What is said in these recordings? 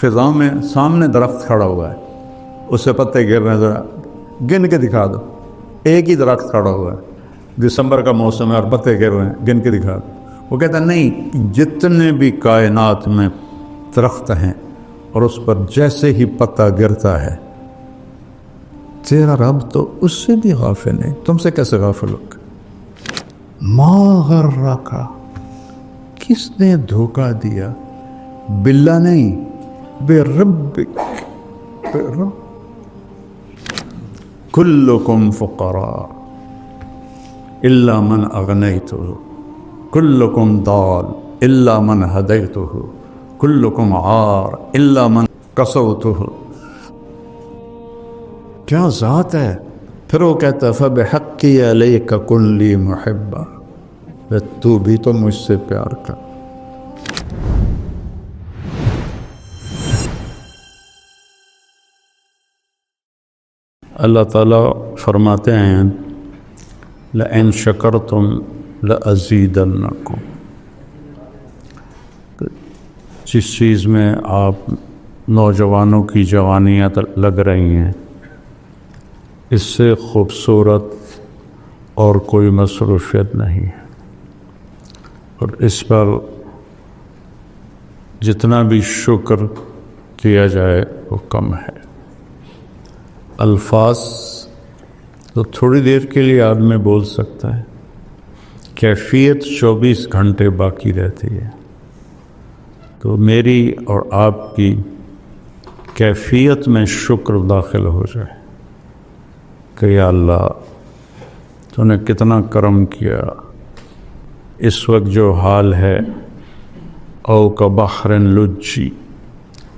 خزاں میں سامنے درخت کھڑا ہوا ہے، اس سے پتے گر رہے ہیں، ذرا گن کے دکھا دو. ایک ہی درخت کھڑا ہوا ہے، دسمبر کا موسم ہے اور پتے گر رہے ہیں، گن کے دکھا دو. وہ کہتا ہے نہیں، جتنے بھی کائنات میں درخت ہیں اور اس پر جیسے ہی پتا گرتا ہے، تیرا رب تو اس سے بھی غافل ہے، تم سے کیسے غافل ہوگا؟ ما غرک، کس نے دھوکہ دیا؟ باللہ نہیں، بے ربک، بے رب. کلکم فقراء الا من اغنیتہ، کلکم ضال الا من ہدیتہ، کلکم عار الا من کسوتہ. کیا ذات ہے؟ پھر وہ کہتا ہے فبحقی علیک کن لی محبا، تو بھی تو مجھ سے پیار کر. اللہ تعالیٰ فرماتے ہیں لئن شکرتم لأزیدنکم. جس چیز میں آپ نوجوانوں کی جوانیاں لگ رہی ہیں، اس سے خوبصورت اور کوئی مصروفیت نہیں ہے، اور اس پر جتنا بھی شکر کیا جائے وہ کم ہے. الفاظ تو تھوڑی دیر کے لیے آدمی بول سکتا ہے، کیفیت 24 گھنٹے باقی رہتی ہے. تو میری اور آپ کی کیفیت میں شکر داخل ہو جائے کہ یا اللہ تو نے کتنا کرم کیا. اس وقت جو حال ہے، او کبحر لجی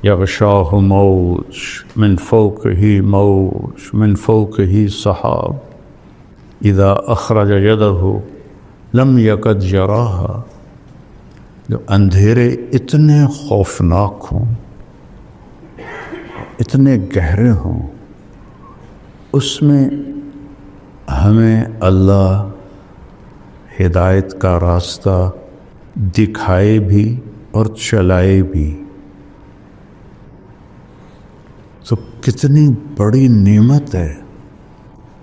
یغشاہ موج من فوقہ موج من فوقہ سحاب اذا اخرج یدہ لم یکد یراہا. جو اندھیرے اتنے خوفناک ہوں، اتنے گہرے ہوں، اس میں ہمیں اللہ ہدایت کا راستہ دکھائے بھی اور چلائے بھی، تو کتنی بڑی نعمت ہے.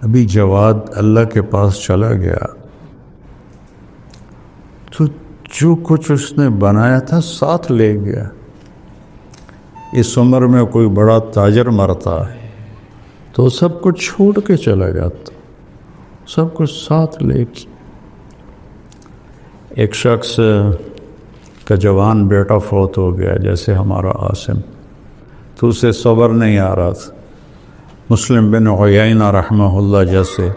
ابھی جواد اللہ کے پاس چلا گیا تو جو کچھ اس نے بنایا تھا ساتھ لے گیا. اس عمر میں کوئی بڑا تاجر مرتا ہے تو سب کچھ چھوڑ کے چلا جاتا، سب کچھ ساتھ لے کے. ایک شخص کا جوان بیٹا فوت ہو گیا، جیسے ہمارا عاصم، تو اسے صبر نہیں آ رہا تھا. مسلم بن عیینہ رحمہ اللہ جیسے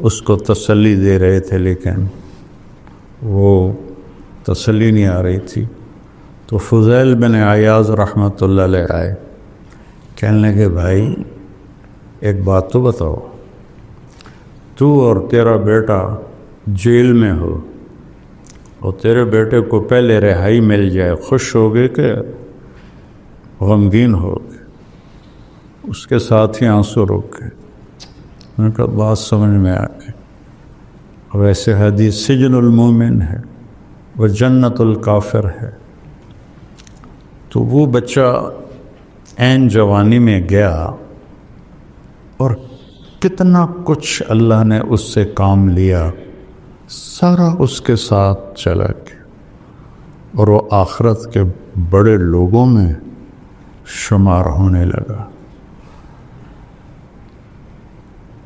اس کو تسلی دے رہے تھے، لیکن وہ تسلی نہیں آ رہی تھی. تو فضیل بن عیاض رحمۃ اللہ علیہ آئے، کہنے لگے بھائی ایک بات تو بتاؤ، تو اور تیرا بیٹا جیل میں ہو اور تیرے بیٹے کو پہلے رہائی مل جائے، خوش ہوگے کہ غمگین ہوگے؟ اس کے ساتھ ہی آنسو روک گئے. میں نے کہا بات سمجھ میں آ گئی. ویسے حدیث سجن المومن ہے وہ جنت الکافر ہے. تو وہ بچہ عین جوانی میں گیا اور کتنا کچھ اللہ نے اس سے کام لیا، سارا اس کے ساتھ چلا گیا، اور وہ آخرت کے بڑے لوگوں میں شمار ہونے لگا.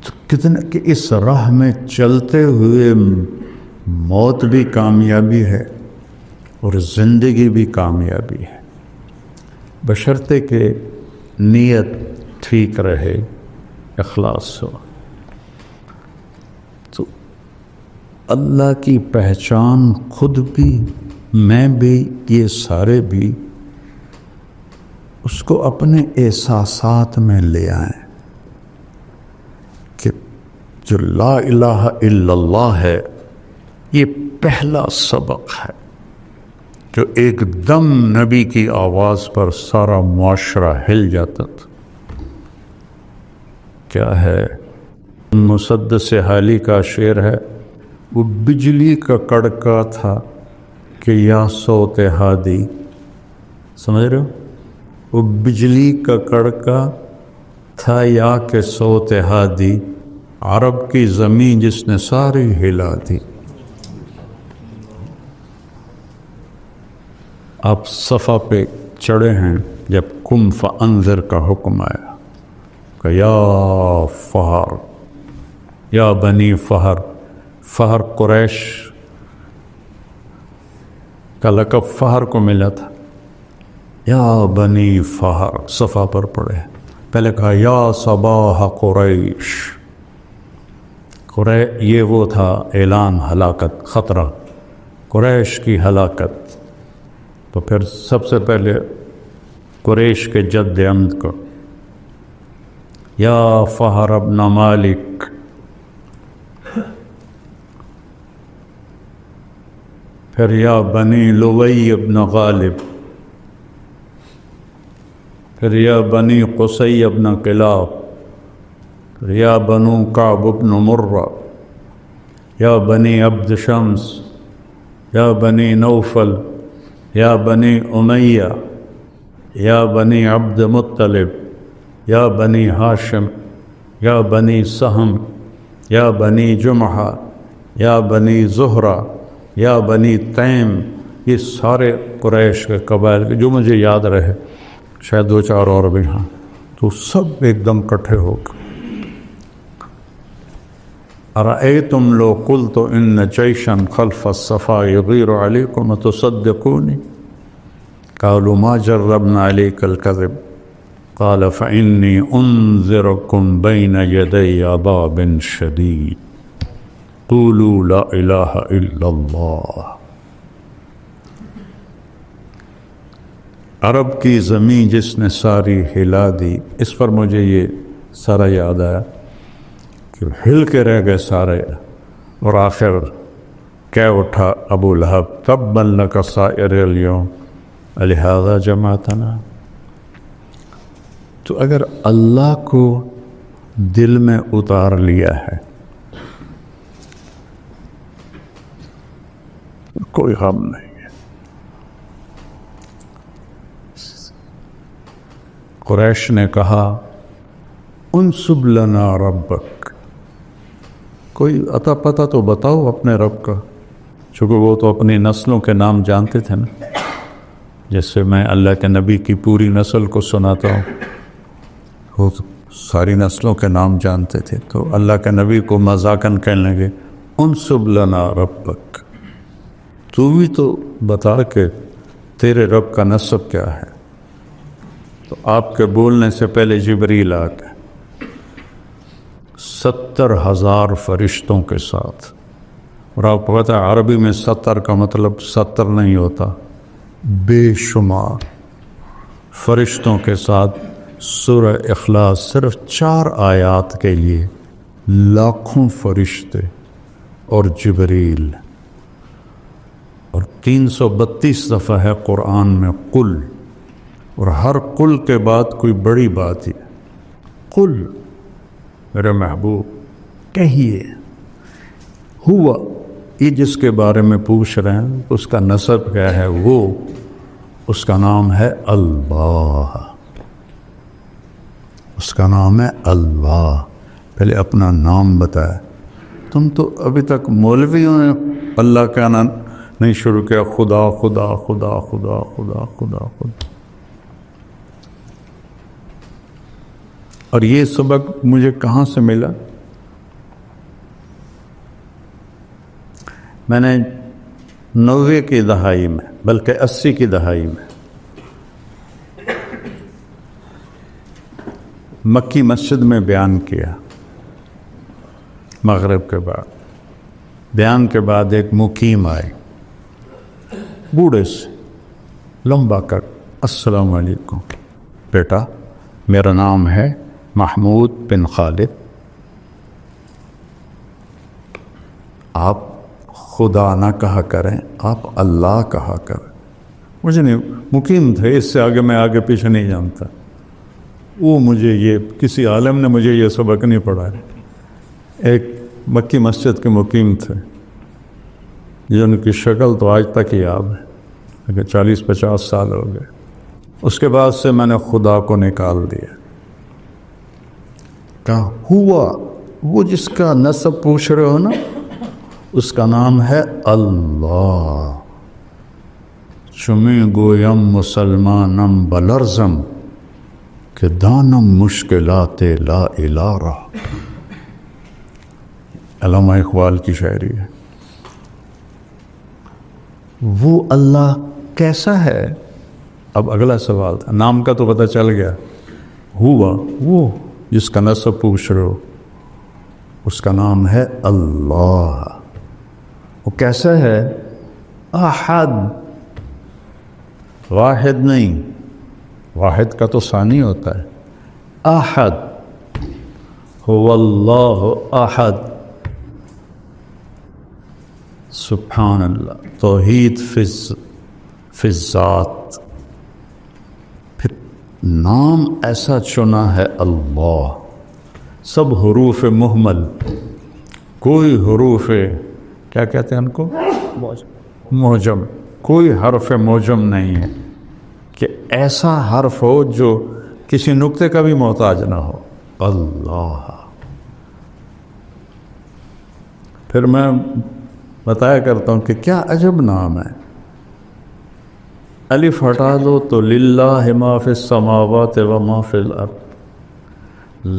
تو کتنا کہ اس راہ میں چلتے ہوئے موت بھی کامیابی ہے اور زندگی بھی کامیابی ہے، بشرطے کہ نیت ٹھیک رہے، اخلاص ہو. تو اللہ کی پہچان خود بھی، میں بھی، یہ سارے بھی اس کو اپنے احساسات میں لے آئیں کہ جو لا الہ الا اللہ ہے یہ پہلا سبق ہے جو ایک دم نبی کی آواز پر سارا معاشرہ ہل جاتا تھا. کیا ہے؟ مسدس حالی کا شعر ہے، وہ بجلی کا کڑکا تھا کہ یا صوت ہادی، سمجھ رہے ہو؟ وہ بجلی کا کڑکا تھا یا کہ صوت ہادی، عرب کی زمین جس نے ساری ہلا دی۔ آپ صفا پہ چڑھے ہیں جب قم فانذر کا حکم آیا کہ یا فہر، یا بنی فہر۔ فہر قریش کا لقب فہر کو ملا تھا۔ یا بنی فہر صفا پر پڑھے، پہلے کہا یا صباح قریش۔ یہ وہ تھا اعلان ہلاکت، خطرہ قریش کی ہلاکت۔ تو پھر سب سے پہلے قریش کے جد عمد کو یا فہر ابن مالک، پھر یا بنی لوی ابن غالب، پھر یا بنی قصی ابن کلاب، پھر یا بنو کعب ابن مرہ، یا بنی عبد شمس، یا بنی نوفل، یا بنی امیہ، یا بنی عبد مطلب، یا بنی ہاشم، یا بنی سہم، یا بنی جمحہ، یا بنی زہرہ، یا بنی تیم۔ یہ سارے قریش کے قبائل کے جو مجھے یاد رہے، شاید دو چار اور بھی ہاں، تو سب ایک دم کٹھے ہو گئے۔ ارأیتم لو قلت ان جیشا خلف الصفا یغیر علیکم تصدقونی قالوا ما جربنا علیک الکذب قال فإنی انذرکم بین یدی عذاب شدید قولوا لا الہ الا اللہ۔ عرب کی زمین جس نے ساری ہلا دی، اس پر مجھے یہ سارا یاد آیا کہ ہل کے رہ گئے سارے، اور آخر کیا اٹھا ابو لہب تبا لک سائر الیوم لہذا جمعتنا۔ تو اگر اللہ کو دل میں اتار لیا ہے کوئی غم نہیں ہے۔ قریش نے کہا انصب لنا ربک، کوئی عطا پتہ تو بتاؤ اپنے رب کا، چونکہ وہ تو اپنی نسلوں کے نام جانتے تھے نا، جیسے میں اللہ کے نبی کی پوری نسل کو سناتا ہوں، وہ تو ساری نسلوں کے نام جانتے تھے، تو اللہ کے نبی کو مذاقاً کہنے لگے انصب لنا ربک، تو بھی تو بتا کہ تیرے رب کا نسب کیا ہے۔ تو آپ کے بولنے سے پہلے جبریل آ گئے 70,000 فرشتوں کے ساتھ، اور آپ کو پتہ ہے عربی میں 70 کا مطلب 70 نہیں ہوتا، بے شمار فرشتوں کے ساتھ سورہ اخلاص صرف 4 آیات کے لیے لاکھوں فرشتے اور جبریل، اور 332 دفعہ ہے قرآن میں قل، اور ہر قل کے بعد کوئی بڑی بات ہی، قل میرے محبوب کہیے، ہوا یہ جس کے بارے میں پوچھ رہے ہیں اس کا نسب کیا ہے، وہ اس کا نام ہے اللہ، اس کا نام ہے اللہ۔ پہلے اپنا نام بتایا۔ تم تو ابھی تک مولویوں نے اللہ کہنا نہیں شروع کیا، خدا خدا خدا خدا خدا خدا خدا۔ اور یہ سبق مجھے کہاں سے ملا؟ میں نے 90 کی دہائی میں، بلکہ 80 کی دہائی میں مکی مسجد میں بیان کیا، مغرب کے بعد۔ بیان کے بعد ایک مقیم آئے، بوڑھے سے لمبا کٹ، السلام علیکم بیٹا، میرا نام ہے محمود بن خالد، آپ خدا نہ کہا کریں، آپ اللہ کہا کریں۔ مجھے نہیں، مقیم تھے، اس سے آگے میں آگے پیچھے نہیں جانتا۔ وہ مجھے یہ کسی عالم نے مجھے یہ سبق نہیں پڑھایا۔ ایک مکی مسجد کے مقیم تھے، جن کی شکل تو آج تک یاد ہے، اگر 40-50 سال ہو گئے۔ اس کے بعد سے میں نے خدا کو نکال دیا. کہا ہوا، وہ جس کا نسب پوچھ رہے ہو نا، اس کا نام ہے اللہ. چمی گویم مسلمانم بلرزم کہ دانم مشکلات لا الہ را. علامہ اقبال کی شاعری ہے. وہ اللہ کیسا ہے؟ اب اگلا سوال تھا. نام کا تو پتہ چل گیا. ہوا، وہ جس کا نسب پوچھ رہے ہو، اس کا نام ہے اللہ. وہ کیسا ہے؟ احد، واحد نہیں، واحد کا تو ثانی ہوتا ہے. احد، هو اللہ احد. سبحان اللہ. توحید فی الذات. پھر نام ایسا چنا ہے اللہ. سب حروف محمل، کوئی حروف کیا کہتے ہیں ان کو؟ معجم. کوئی حرف معجم نہیں ہے کہ ایسا حرف ہو جو کسی نقطے کا بھی محتاج نہ ہو. اللہ. پھر میں بتایا کرتا ہوں کہ کیا عجب نام ہے. الف ہٹا دو تو للہ ما فی السماوات و ما فی الارض.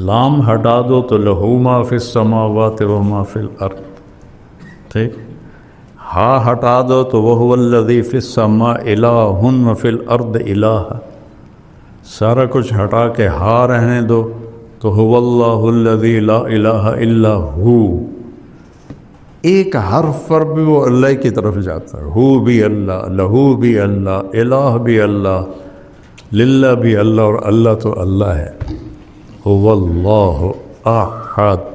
لام ہٹا دو تو لہو ما فی السماوات و ما فی الارض. ٹھیک. ہا ہٹا دو تو وہو الذی فی السماء الہ و فی الارض الہ. سارا کچھ ہٹا کے ہا رہنے دو تو هو اللہ الذی لا الہ الا ہو. ایک حرف پر بھی وہ اللہ کی طرف جاتا ہے. ہو بھی اللہ، لہو بھی اللہ، الہ بھی اللہ، للہ بھی اللہ، اور اللہ تو اللہ ہے. هو اللہ احد.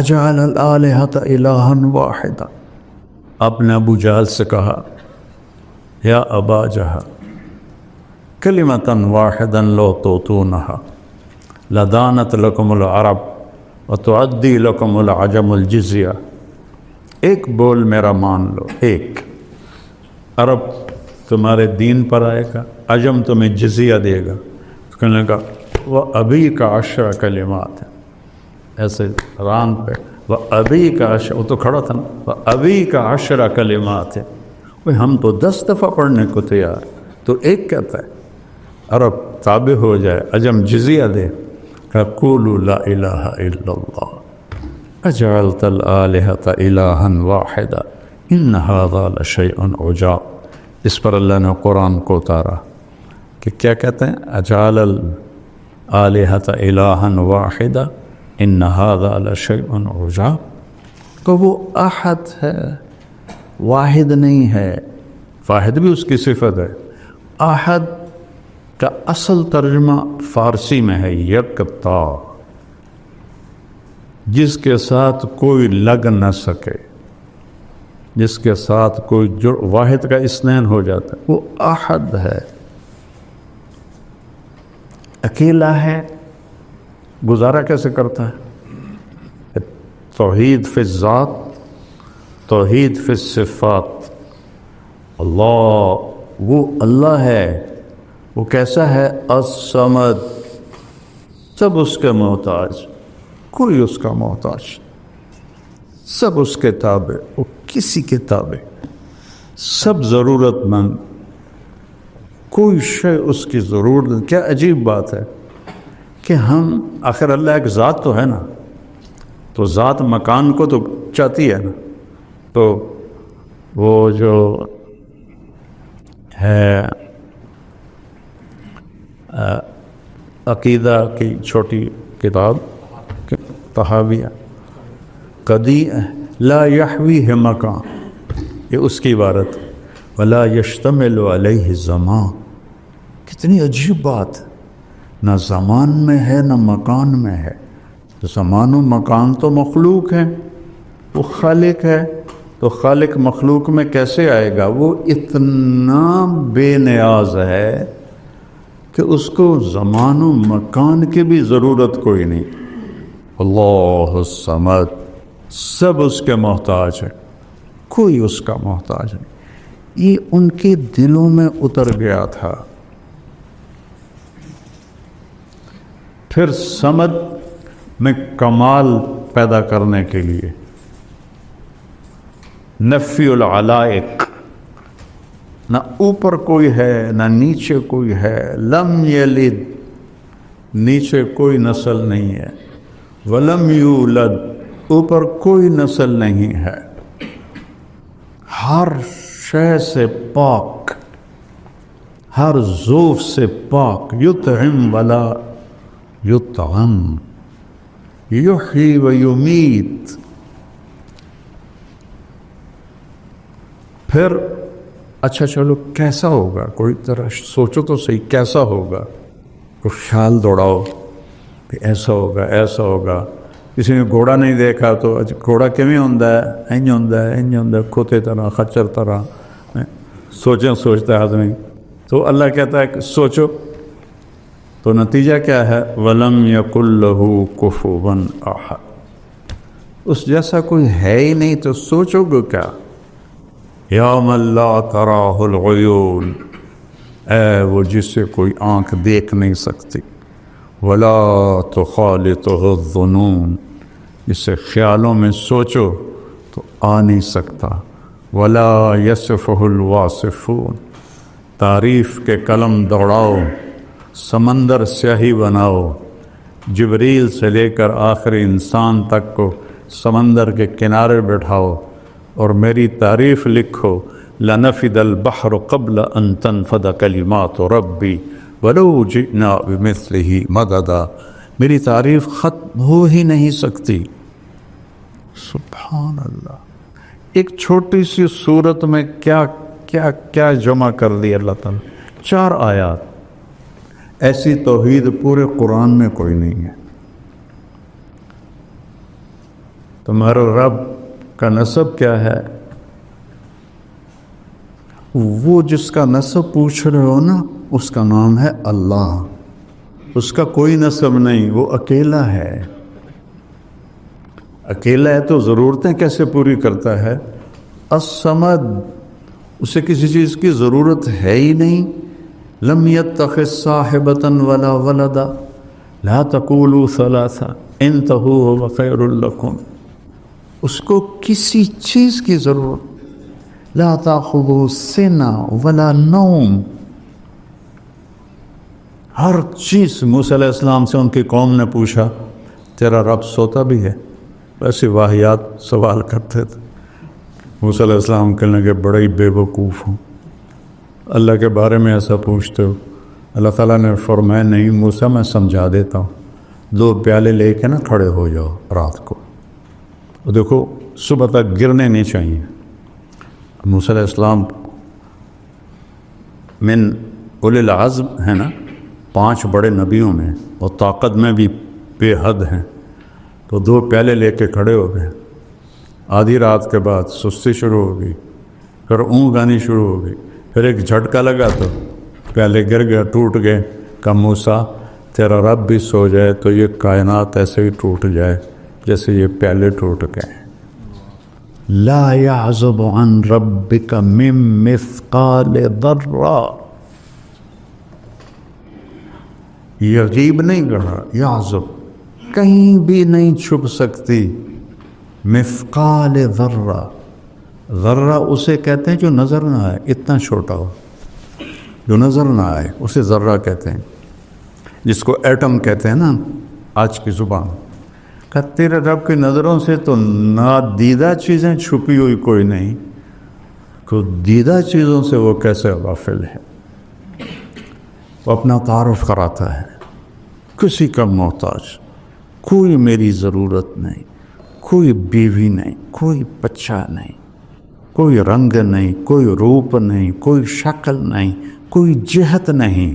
اجعل الآلہۃ الہا واحدا. آپ نے ابو جہل سے کہا یا ابا جہل کلمۃ واحدا لو توتونہا لدانت لکم العرب وتعدی لکم العجم الجزیہ. ایک بول میرا مان لو، ایک. عرب تمہارے دین پر آئے گا، عجم تمہیں جزیہ دے گا. تو کہنے لگا وہ ابھی کا 10 کلمات ہے. ایسے ران پہ وہ ابھی کا 10، وہ تو کھڑا تھا نا، وہ ابھی کا 10 کلمات ہے. وہ ہم تو 10 دفعہ پڑھنے کو تیار، تو ایک کہتا ہے. عرب تابع ہو جائے، عجم جزیہ دے. قولوا لا الہ الا اللہ اجعلت الآلہۃ الہا واحدا ان ھذا لشیء عجاب. اس پر اللہ نے قرآن کو اتارا کہ کیا کہتے ہیں؟ اجعل الآلہۃ الہا واحدا ان ھذا لشیء عجاب. کہ وہ احد ہے، واحد نہیں ہے. واحد بھی اس کی صفت ہے. احد کا اصل ترجمہ فارسی میں ہے یکتا، جس کے ساتھ کوئی لگ نہ سکے، جس کے ساتھ کوئی واحد کا اثنین ہو جاتا ہے، وہ احد ہے. اکیلا ہے، گزارا کیسے کرتا ہے؟ توحید فی الذات، توحید فی الصفات. اللہ، وہ اللہ ہے. وہ کیسا ہے؟ الصمد. سب اس کے محتاج، کوئی اس کا محتاج. سب اس کے تابع، وہ کسی کے تابع. سب ضرورت مند، کوئی شے اس کی ضرورت. کیا عجیب بات ہے کہ ہم آخر اللہ ایک ذات تو ہے نا، تو ذات مکان کو تو چاہتی ہے نا. تو وہ جو ہے عقیدہ کی چھوٹی کتاب طحاویہ، قدی لا یحویہ مکان، یہ اس کی عبارت. ولا یشتمل علیہ زمان. کتنی عجیب بات. نہ زمان میں ہے نہ مکان میں ہے. تو زمان و مکان تو مخلوق ہے، وہ خالق ہے. تو خالق مخلوق میں کیسے آئے گا؟ وہ اتنا بے نیاز ہے کہ اس کو زمان و مکان کی بھی ضرورت کوئی نہیں. اللہ الصمد. سب اس کے محتاج ہے، کوئی اس کا محتاج نہیں. یہ ان کے دلوں میں اتر گیا تھا پھر سمد میں کمال پیدا کرنے کے لیے نفی العلائق، نہ اوپر کوئی ہے نہ نیچے کوئی ہے، لم یلد، نیچے کوئی نسل نہیں ہے، ولم یولد، اوپر کوئی نسل نہیں ہے، ہر شے سے پاک، ہر ذوف سے پاک، یطعم ولا یطعم، یحیی و یمیت۔ پھر اچھا چلو کیسا ہوگا، کوئی طرح سوچو تو صحیح کیسا ہوگا، کوئی خیال دوڑاؤ کہ ایسا ہوگا ایسا ہوگا۔ کسی نے گھوڑا نہیں دیکھا تو گھوڑا کیویں ہوندا ہے، انج ہوندا ہے انج ہوندا ہے، کھوتے طرح خچر طرح سوچتا ہے آدمی۔ تو اللہ کہتا ہے کہ سوچو، تو نتیجہ کیا ہے، وَلَمْ يَكُنْ لَهُ كُفُوًا أَحَدٌ، اس جیسا کوئی ہے ہی نہیں، تو سوچو گے کیا۔ یا من لا تراہ العیون، اے وہ جسے کوئی آنکھ دیکھ نہیں سکتی، ولا تخالطہ الظنون، جسے خیالوں میں سوچو تو آ نہیں سکتا، ولا یصفہ الواصفون، تعریف کے قلم دوڑاؤ، سمندر سیاہی بناؤ، جبریل سے لے کر آخری انسان تک کو سمندر کے کنارے بٹھاؤ اور میری تعریف لکھو، لنفد البحر قبل ان تنفد کلمات ربی ولو جئنا بمثلہ مددا، میری تعریف ختم ہو ہی نہیں سکتی۔ سبحان اللہ، ایک چھوٹی سی صورت میں کیا کیا کیا جمع کر دی اللہ تعالیٰ، 4 آیات۔ ایسی توحید پورے قرآن میں کوئی نہیں ہے۔ تمہارا رب کا نسب کیا ہے؟ وہ جس کا نسب پوچھ رہے ہو نا، اس کا نام ہے اللہ، اس کا کوئی نسب نہیں، وہ اکیلا ہے۔ اکیلا ہے تو ضرورتیں کیسے پوری کرتا ہے؟ الصمد، اسے کسی چیز کی ضرورت ہے ہی نہیں۔ لم يتخذ صاحبۃ ولا ولدا، لا تقولوا ثلاثہ انتہوا هو خیر لکم، اس کو کسی چیز کی ضرورت، لا تاخذوا سنة ولا نوم، ہر چیز۔ موسیٰ علیہ السلام سے ان کی قوم نے پوچھا تیرا رب سوتا بھی ہے؟ ایسے واہیات سوال کرتے تھے۔ موسیٰ علیہ السلام کہنے لگے بڑے ہی بے وقوف ہوں، اللہ کے بارے میں ایسا پوچھتے ہو۔ اللہ تعالیٰ نے فرمایا نہیں موسیٰ، میں سمجھا دیتا ہوں، 2 پیالے لے کے نا کھڑے ہو جاؤ رات کو، اور دیکھو صبح تک گرنے نہیں چاہیے۔ موسیٰ علیہ السلام من اولی العزم ہے نا، 5 بڑے نبیوں میں، اور طاقت میں بھی بے حد ہیں، تو 2 پیالے لے کے کھڑے ہو گئے۔ آدھی رات کے بعد سستی شروع ہو گئی، پھر اونگ آنی شروع ہو گئی، پھر ایک جھٹکا لگا تو پیالے گر گئے، ٹوٹ گئے۔ کہا موسیٰ تیرا رب بھی سو جائے تو یہ کائنات ایسے ہی ٹوٹ جائے جیسے یہ پیالے ٹوٹ گئے۔ لا يعزب عن ربك من مثقال ذرہ، یغیب نہیں کر رہا، یعزب کہیں بھی نہیں چھپ سکتی، مثقال ذرہ، ذرہ اسے کہتے ہیں جو نظر نہ آئے، اتنا چھوٹا ہو جو نظر نہ آئے اسے ذرہ کہتے ہیں، جس کو ایٹم کہتے ہیں نا آج کی زبان۔ کہ تیرے رب کی نظروں سے تو نادیدہ چیزیں چھپی ہوئی کوئی نہیں، کو دیدہ چیزوں سے وہ کیسے غافل ہے۔ وہ اپنا تعارف کراتا ہے، کسی کا محتاج، کوئی میری ضرورت نہیں، کوئی بیوی نہیں، کوئی بچہ نہیں، کوئی رنگ نہیں، کوئی روپ نہیں، کوئی شکل نہیں، کوئی جہت نہیں۔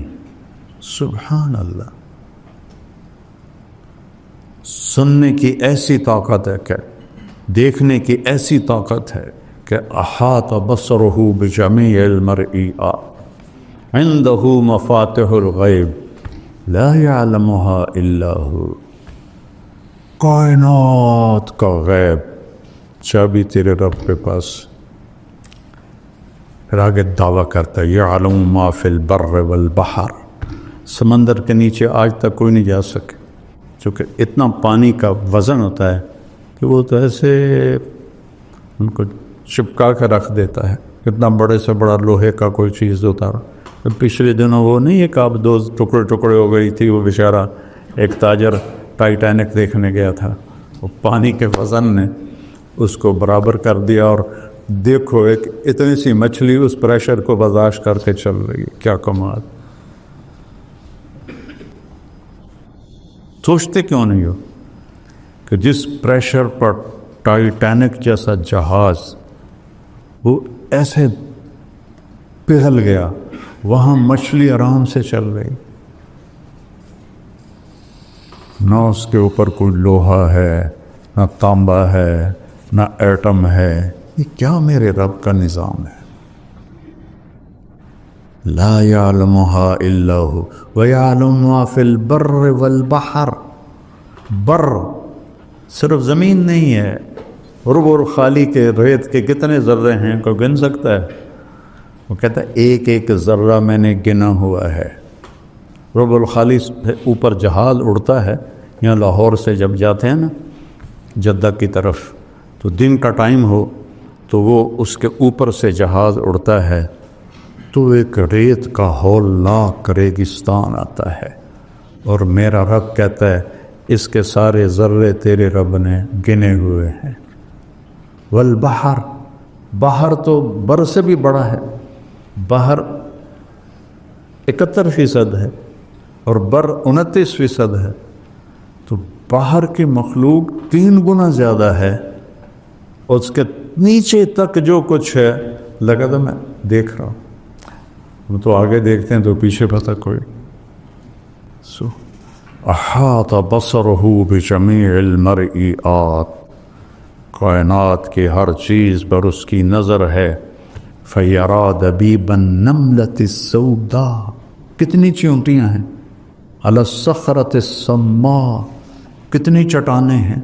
سبحان اللہ، سننے کی ایسی طاقت ہے کہ دیکھنے کی ایسی طاقت ہے کہ احاط بصرہ بجمیع المرئیات، عنده مفاتح الغیب لا يعلمها الا هو، کائنات کا غیب چابی تیرے رب کے پاس۔ پھر آگے دعویٰ کرتا ہے یعلم ما فی البر والبحر، سمندر کے نیچے آج تک کوئی نہیں جا سکے، چونکہ اتنا پانی کا وزن ہوتا ہے کہ وہ تو ایسے ان کو چپکا کے رکھ دیتا ہے، کتنا بڑے سے بڑا لوہے کا کوئی چیز اتارا۔ پچھلے دنوں وہ نہیں ایک آب دو ٹکڑے ہو گئی تھی، وہ بیچارہ ایک تاجر ٹائٹینک دیکھنے گیا تھا، وہ پانی کے وزن نے اس کو برابر کر دیا، اور دیکھو ایک اتنی سی مچھلی اس پریشر کو برداشت کر کے چل رہی ہے، کیا کمال۔ سوچتے کیوں نہیں ہو کہ جس پریشر پر ٹائٹینک جیسا جہاز وہ ایسے پگھل گیا، وہاں مچھلی آرام سے چل رہی، نہ اس کے اوپر کوئی لوہا ہے، نہ تانبا ہے، نہ ایٹم ہے۔ یہ کیا میرے رب کا نظام ہے؟ لا يعلمها الا هو ويعلم ما في البر والبحر۔ بر صرف زمین نہیں ہے، رب الخالی کے ریت کے کتنے ذرے ہیں کوئی گن سکتا ہے؟ وہ کہتا ہے ایک ایک ذرہ میں نے گنا ہوا ہے۔ رب الخالی سے اوپر جہاز اڑتا ہے، یہاں لاہور سے جب جاتے ہیں نا جدہ کی طرف، تو دن کا ٹائم ہو تو وہ اس کے اوپر سے جہاز اڑتا ہے تو ایک ریت کا ہولناک ریگستان آتا ہے، اور میرا رب کہتا ہے اس کے سارے ذرے تیرے رب نے گنے ہوئے ہیں۔ والبحر، بحر تو بر سے بھی بڑا ہے، بحر 71% ہے اور بر 29% ہے، تو باہر کی مخلوق 3 گنا زیادہ ہے، اور اس کے نیچے تک جو کچھ ہے لگا تو میں دیکھ رہا ہوں، ہم تو آگے دیکھتے ہیں تو پیچھے پتہ کوئی۔ احاط بصرہ بجمیع المرئیات، کائنات کی ہر چیز پر اس کی نظر ہے۔ فیرا دبیب النملۃ السوداء، کتنی چیونٹیاں ہیں، علی الصخرۃ الصماء، کتنی چٹانیں ہیں،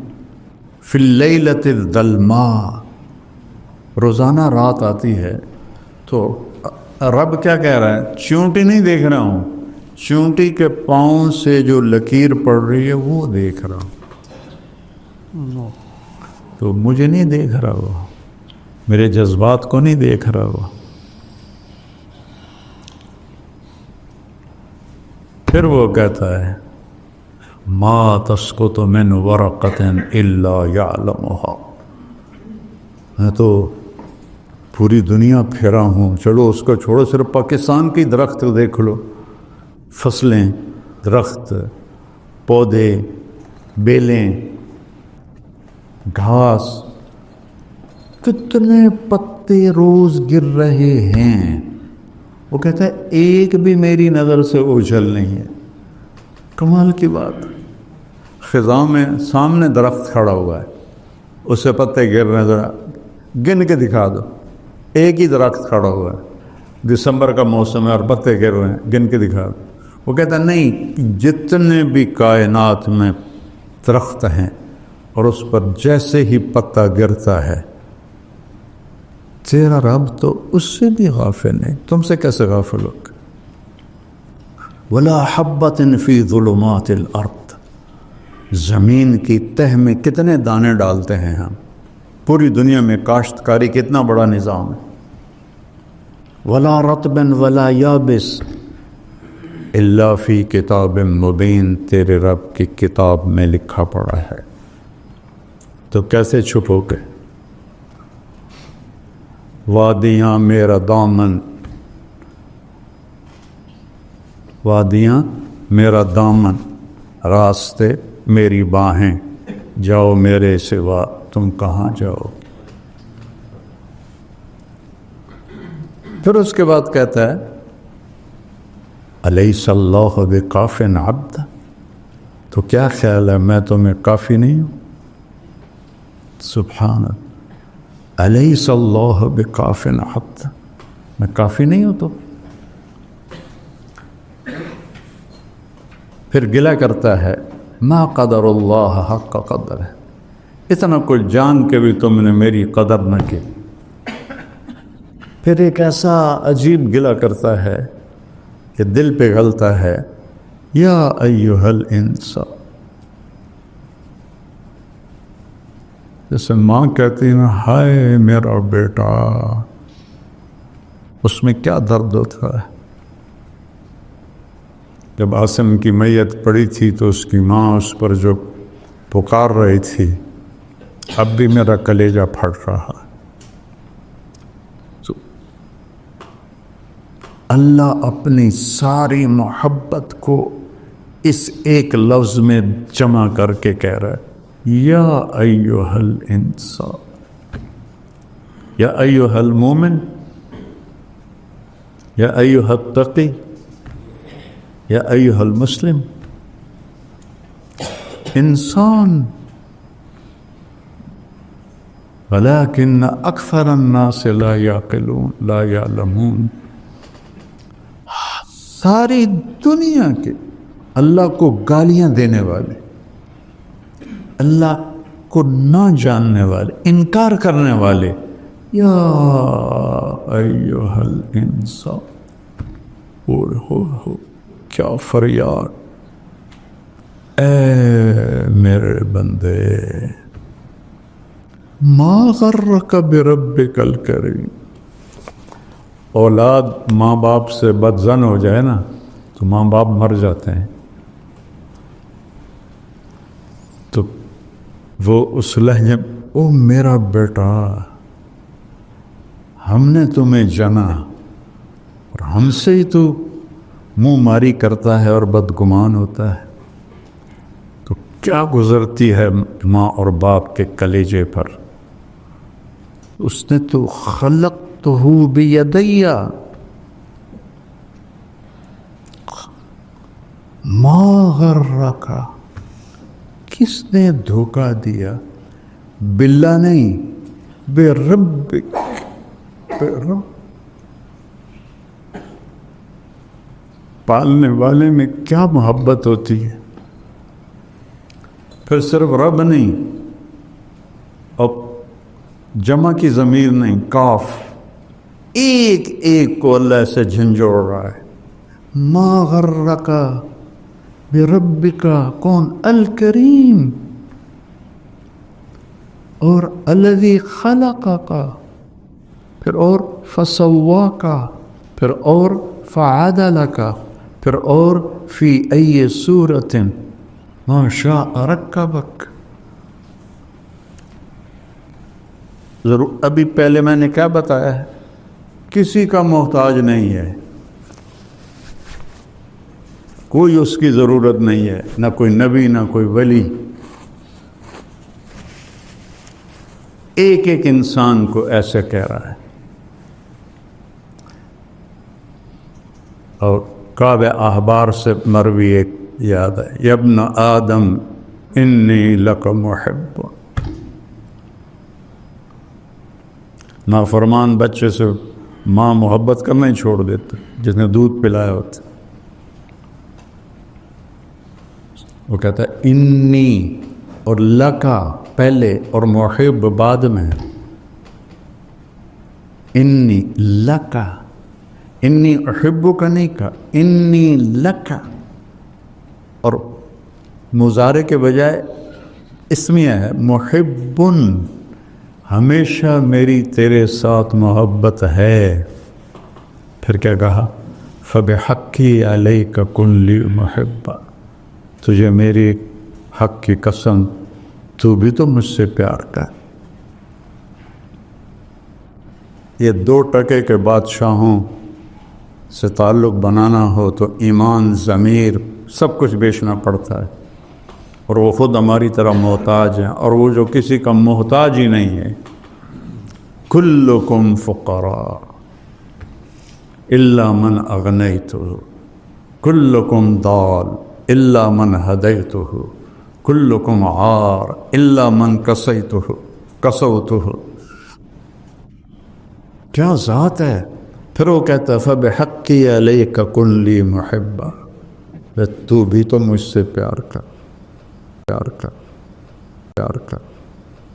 فی اللیلۃ الظلماء، روزانہ رات آتی ہے تو رب کیا کہہ رہا ہے؟ چیونٹی نہیں دیکھ رہا ہوں، چیونٹی کے پاؤں سے جو لکیر پڑ رہی ہے وہ دیکھ رہا ہوں، تو مجھے نہیں دیکھ رہا وہ، میرے جذبات کو نہیں دیکھ رہا وہ۔ پھر وہ کہتا ہے ما تسقط من ورقۃ الا یعلمها، میں تو پوری دنیا پھرا ہوں، چلو اس کو چھوڑو، صرف پاکستان کی درخت دیکھ لو، فصلیں، درخت، پودے، بیلیں، گھاس، کتنے پتے روز گر رہے ہیں، وہ کہتا ہے ایک بھی میری نظر سے اوجھل نہیں ہے۔ کمال کی بات، خزاں میں سامنے درخت کھڑا ہوا ہے، اس سے پتے گر رہے ہیں، ذرا گن کے دکھا دو، ایک ہی درخت کھڑا ہوا ہے، دسمبر کا موسم ہے اور پتے گر رہے ہیں، گن کے دکھا دو۔ وہ کہتا ہے نہیں، جتنے بھی کائنات میں درخت ہیں اور اس پر جیسے ہی پتا گرتا ہے، تیرا رب تو اس سے بھی غافل نہیں، تم سے کیسے غافل ہوگا؟ ولا حبۃ فی ظلمات الارض، زمین کی تہ میں کتنے دانے ڈالتے ہیں ہم، پوری دنیا میں کاشتکاری کتنا بڑا نظام ہے۔ ولا رطب ولا یابس الا فی کتاب مبین، تیرے رب کی کتاب میں لکھا پڑا ہے، تو کیسے چھپو گے؟ وادیاں میرا دامن، وادیاں میرا دامن، راستے میری باہیں، جاؤ میرے سوا تم کہاں جاؤ۔ پھر اس کے بعد کہتا ہے الیس اللہ بکاف عبد، تو کیا خیال ہے میں تمہیں کافی نہیں ہوں؟ سبحان اللہ، الیس اللہ بکاف عبد، میں کافی نہیں ہوں تو؟ پھر گلہ کرتا ہے ما قدر اللہ حق قدر ہے، اتنا کچھ جان کے بھی تم نے میری قدر نہ کی۔ پھر ایک ایسا عجیب گلہ کرتا ہے کہ دل پہ گھلتا ہے، یا ایھا الانسان جیسے ماں کہتی نا ہائے میرا بیٹا، اس میں کیا درد ہوتا ہے۔ جب عاصم کی میت پڑی تھی تو اس کی ماں اس پر جو پکار رہی تھی، اب بھی میرا کلیجہ پھٹ رہا۔ تو اللہ اپنی ساری محبت کو اس ایک لفظ میں جمع کر کے کہہ رہا ہے، یا ایھا الانسان، یا ایھا المومن، یا ایھا التقی، یا ایھا المسلم۔ انسان، ولکن اکثر الناس لا یعقلون لا یعلمون۔ ساری دنیا کے اللہ کو گالیاں دینے والے، اللہ کو نہ جاننے والے، انکار کرنے والے، یا ایھا الانسان، ہو کیا فریاد، اے میرے بندے، ما غرک بربک الکریم۔ اولاد ماں باپ سے بدظن ہو جائے نا تو ماں باپ مر جاتے ہیں، تو وہ اس لہجے میں، او میرا بیٹا، ہم نے تمہیں جنا اور ہم سے ہی تو منہ ماری کرتا ہے اور بدگمان ہوتا ہے، تو کیا گزرتی ہے ماں اور باپ کے کلیجے پر۔ اس نے تو خلقتہ بیدی، ما غرک، کس نے دھوکہ دیا، باللہ نہیں، بے ربک، پالنے والے میں کیا محبت ہوتی ہے۔ پھر صرف رب نہیں، اور جمع کی ضمیر نہیں، کاف، ایک ایک کو اللہ سے جھنجھوڑ رہا ہے۔ ما غرک بربک، کون؟ الکریم، اور الذی خلقک، پھر اور فسواک، پھر اور فعدلک، پھر اور فی ای صورت ما شاء رکبک۔ ضرور ابھی پہلے میں نے کیا بتایا ہے، کسی کا محتاج نہیں ہے، کوئی اس کی ضرورت نہیں ہے، نہ کوئی نبی نہ کوئی ولی۔ ایک ایک انسان کو ایسے کہہ رہا ہے۔ اور کعب احبار سے مروی ایک یاد ہے، یا ابن آدم انی لک محب۔ نافرمان بچے سے ماں محبت کرنا ہی چھوڑ دیتے، جس نے دودھ پلایا ہوتا، وہ کہتا ہے انی، اور لکا پہلے اور محب بعد میں، انی لکا، انی احبک نہیں کہا، انی لکا، اور مضارع کے بجائے اسمیہ ہے، محبن، ہمیشہ میری تیرے ساتھ محبت ہے۔ پھر کیا کہا، فبحقی علیک کن لی محبا، تجھے میری حق کی قسم، تو بھی تو مجھ سے پیار کر۔ یہ 2 ٹکے کے بادشاہوں سے تعلق بنانا ہو تو ایمان، ضمیر، سب کچھ بیچنا پڑتا ہے، اور وہ خود ہماری طرح محتاج ہیں، اور وہ جو کسی کا محتاج ہی نہیں ہے۔ کلکم فقراء الا من اغنیتہ، کلکم ضال الا من ہدیتہ، کلکم عار الا من کسوتہ۔ کیا ذات ہے۔ پھر وہ کہتا ہے فبحقی علیک کن لی محبا، تو بھی تو مجھ سے پیار کر، پیار کر، پیار کر۔